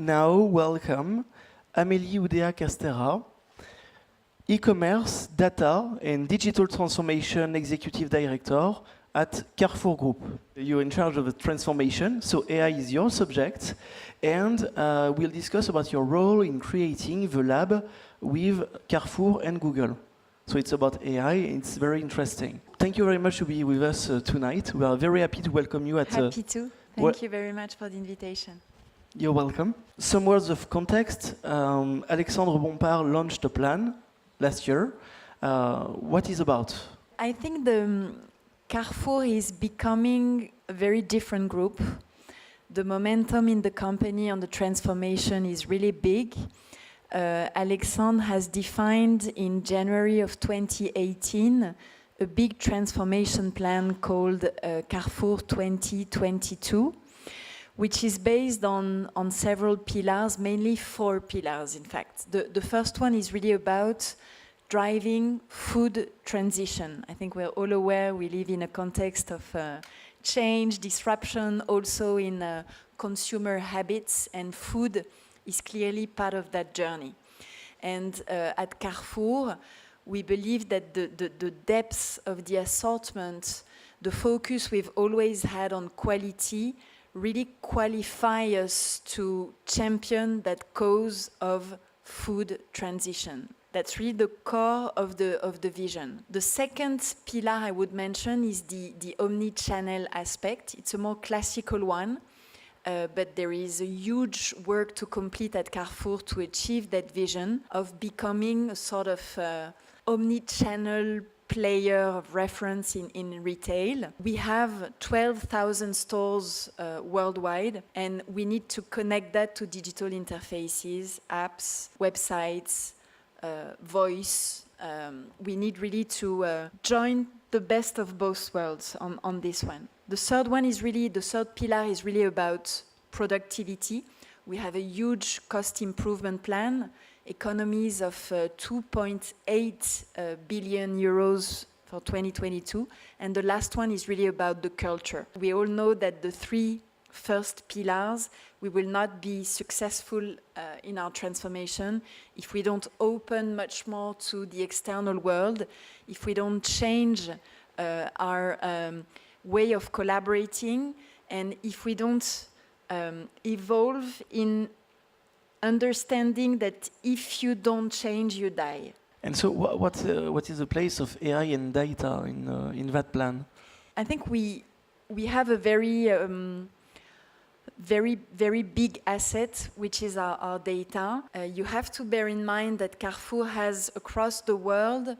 now welcome Amélie Oudéa-Castéra, E-commerce, Data and Digital Transformation Executive Director at Carrefour Group. You're in charge of the transformation, so AI is your subject, and we'll discuss about your role in creating the lab with Carrefour and Google. So it's about AI, it's very interesting. Thank you very much to be with us tonight. We are very happy to welcome you at... Happy to. Thank you very much for the invitation. You're welcome. Some words of context. Alexandre Bompard launched a plan last year. What is about? I think the Carrefour is becoming a very different group. The momentum in the company on the transformation is really big. Alexandre has defined in January of 2018 a big transformation plan called Carrefour 2022, which is based on several pillars, mainly 4 pillars, in fact. The first one is really about driving food transition. I think we're all aware we live in a context of change, disruption, also in consumer habits, and food is clearly part of that journey. And at Carrefour, we believe that the depth of the assortment, the focus we've always had on quality, really qualify us to champion that cause of food transition. That's really the core of the vision. The second pillar I would mention is the omni-channel aspect. It's a more classical one, but there is a huge work to complete at Carrefour to achieve that vision of becoming a sort of omni-channel player of reference in retail. We have 12,000 stores worldwide, and we need to connect that to digital interfaces, apps, websites, voice. We need really to join the best of both worlds on this one. The third pillar is really about productivity. We have a huge cost improvement plan, economies of 2.8 billion euros for 2022. And the last one is really about the culture. We all know that the 3 first pillars, we will not be successful in our transformation if we don't open much more to the external world, if we don't change our way of collaborating, and if we don't evolve in understanding that if you don't change, you die. And so what is the place of AI and data in that plan? I think we have a very big asset, which is our data. You have to bear in mind that Carrefour has, across the world,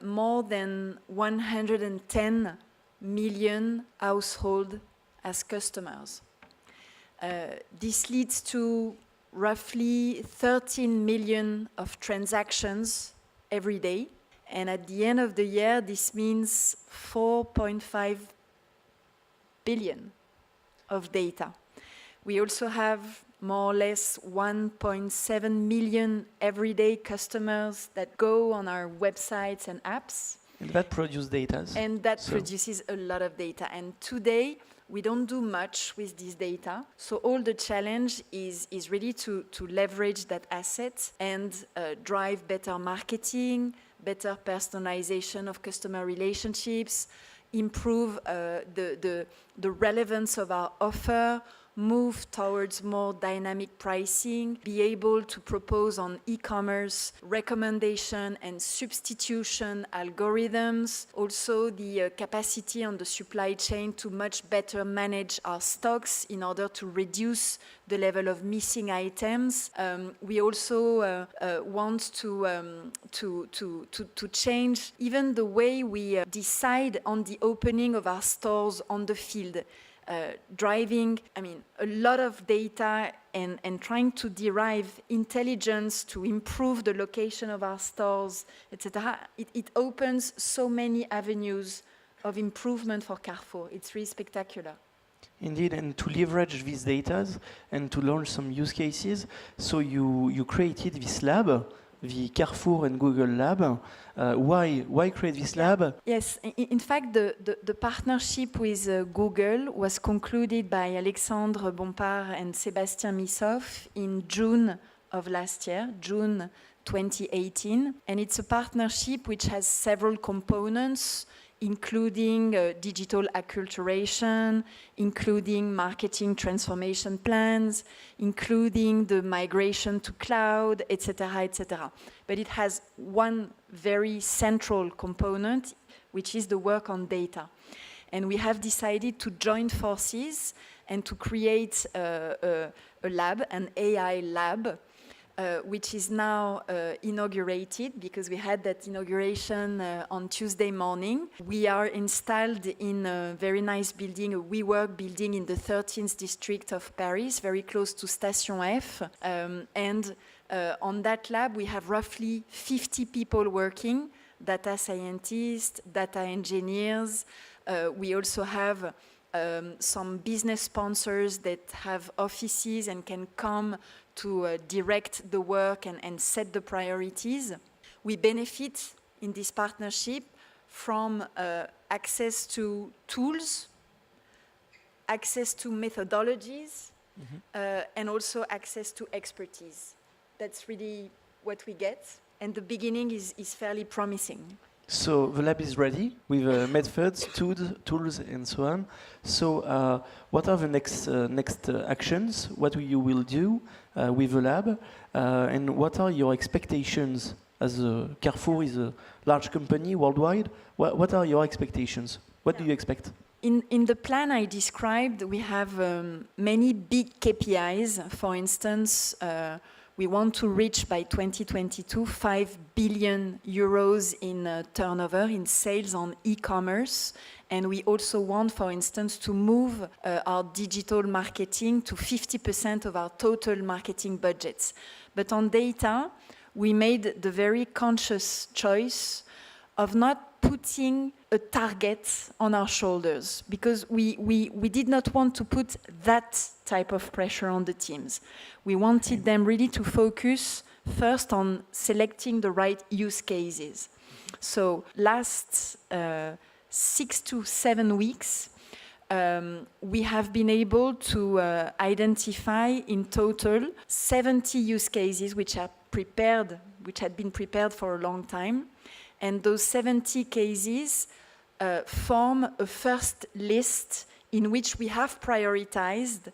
more than 110 million households as customers. This leads to roughly 13 million of transactions every day. And at the end of the year, this means 4.5 billion of data. We also have more or less 1.7 million everyday customers that go on our websites and apps. And that produces data. And that produces a lot of data. And today, we don't do much with this data. So all the challenge is really to leverage that asset and drive better marketing, better personalization of customer relationships, improve the relevance of our offer, move towards more dynamic pricing, be able to propose on e-commerce recommendation and substitution algorithms, also the capacity on the supply chain to much better manage our stocks in order to reduce the level of missing items. We also want to change even the way we decide on the opening of our stores on the field. Driving, a lot of data and trying to derive intelligence to improve the location of our stores, etc. It opens so many avenues of improvement for Carrefour. It's really spectacular. Indeed, and to leverage these data and to launch some use cases, so you created this lab the Carrefour and Google lab. Why create this lab? Yes, in fact, the partnership with Google was concluded by Alexandre Bompard and Sébastien Missoff in June of last year, June 2018. And it's a partnership which has several components, including digital acculturation, including marketing transformation plans, including the migration to cloud, etc., etc. But it has one very central component, which is the work on data. And we have decided to join forces and to create a lab, an AI lab, which is now inaugurated, because we had that inauguration on Tuesday morning. We are installed in a very nice building, a WeWork building in the 13th district of Paris, very close to Station F. On that lab, we have roughly 50 people working, data scientists, data engineers. We also have some business sponsors that have offices and can come to direct the work and set the priorities. We benefit in this partnership from access to tools, access to methodologies, and also access to expertise. That's really what we get, and the beginning is fairly promising. So the lab is ready with methods, tools, and so on. So what are the next actions? What you will do with the lab? And what are your expectations? As Carrefour is a large company worldwide, what are your expectations? What do you expect? In the plan I described, we have many big KPIs. For instance, we want to reach by 2022 5 billion euros in turnover, in sales on e-commerce. And we also want, for instance, to move our digital marketing to 50% of our total marketing budgets. But on data, we made the very conscious choice of not putting a target on our shoulders, because we did not want to put that type of pressure on the teams. We wanted them really to focus first on selecting the right use cases. So last 6 to 7 weeks, we have been able to identify in total 70 use cases which had been prepared for a long time. And those 70 cases form a first list in which we have prioritized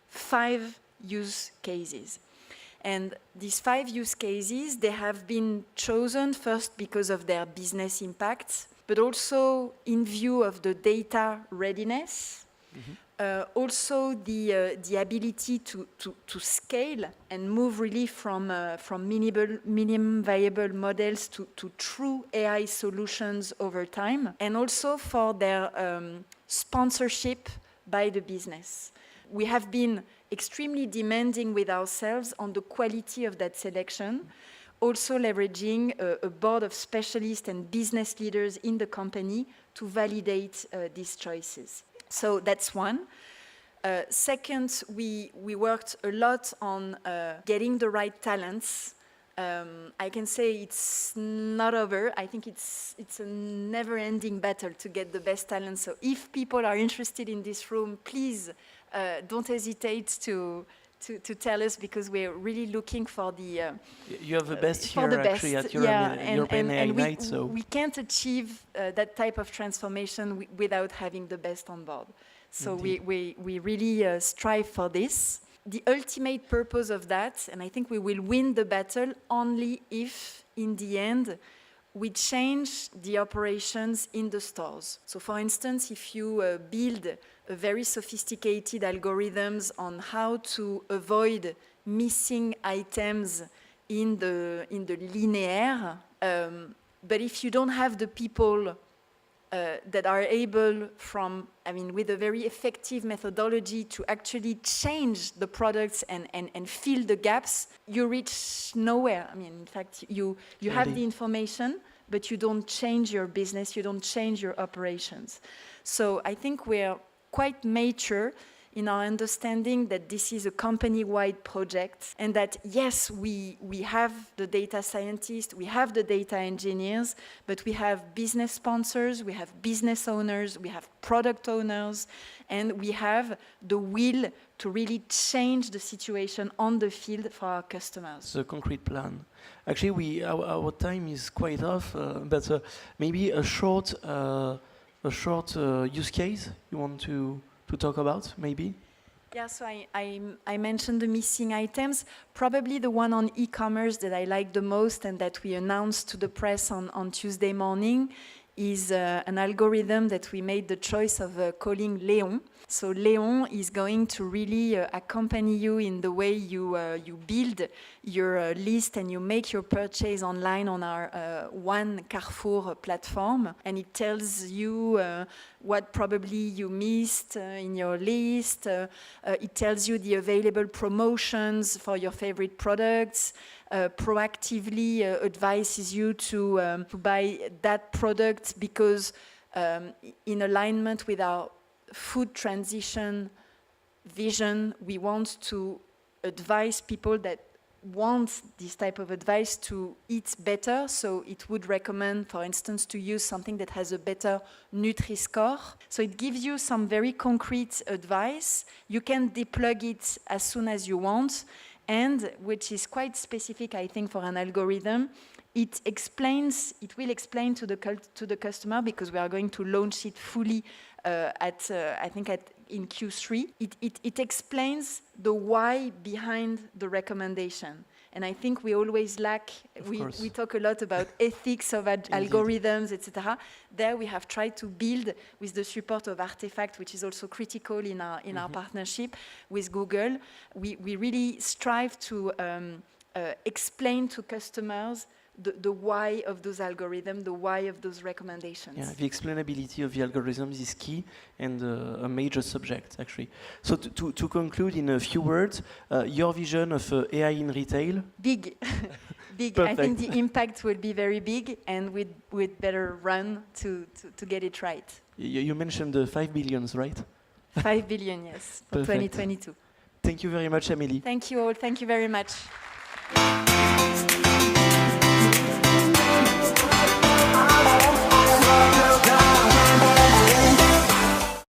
5 use cases. And these 5 use cases, they have been chosen first because of their business impact, but also in view of the data readiness, also the ability to scale and move really from minimum viable models to true AI solutions over time, and also for their sponsorship by the business. We have been extremely demanding with ourselves on the quality of that selection, also leveraging a board of specialists and business leaders in the company to validate these choices. So that's one. Second, we worked a lot on getting the right talents. I can say it's not over. I think it's a never-ending battle to get the best talent. So if people are interested in this room, please don't hesitate to tell us, because we're really looking for the... you have the best here, actually, at European AI Night. So we can't achieve that type of transformation without having the best on board. So we really strive for this. The ultimate purpose of that, and I think we will win the battle only if, in the end, we change the operations in the stores. So for instance, if you build a very sophisticated algorithms on how to avoid missing items in the linear, but if you don't have the people that are able with a very effective methodology to actually change the products and fill the gaps, you reach nowhere. In fact, you have the information, but you don't change your business, you don't change your operations. So I think we're quite mature in our understanding that this is a company-wide project and that, yes, we have the data scientists, we have the data engineers, but we have business sponsors, we have business owners, we have product owners, and we have the will to really change the situation on the field for our customers. It's a concrete plan. Actually, our time is quite off, but maybe a short use case you want to talk about, maybe? Yeah, so I mentioned the missing items. Probably the one on e-commerce that I like the most and that we announced to the press on Tuesday morning is an algorithm that we made the choice of calling Léon. So Léon is going to really accompany you in the way you build your list and you make your purchase online on our One Carrefour platform. And it tells you what probably you missed in your list. It tells you the available promotions for your favorite products. Proactively advises you to buy that product because in alignment with our food transition vision, we want to advise people that want this type of advice to eat better. So it would recommend, for instance, to use something that has a better Nutri-Score. So it gives you some very concrete advice. You can deplug it as soon as you want. And which is quite specific, I think, for an algorithm, it will explain to the customer, because we are going to launch it fully in Q3. It explains the why behind the recommendation. And I think we always lack, we talk a lot about ethics of algorithms, etc. There we have tried to build, with the support of Artefact, which is also critical in our partnership with Google, we really strive to explain to customers the why of those algorithms, the why of those recommendations. Yeah, the explainability of the algorithms is key and a major subject, actually. So to conclude in a few words, your vision of AI in retail? Big. Big. I think the impact will be very big, and we'd better run to get it right. You mentioned the 5 billion, right? 5 billion, yes, for 2022. Thank you very much, Amélie. Thank you all. Thank you very much.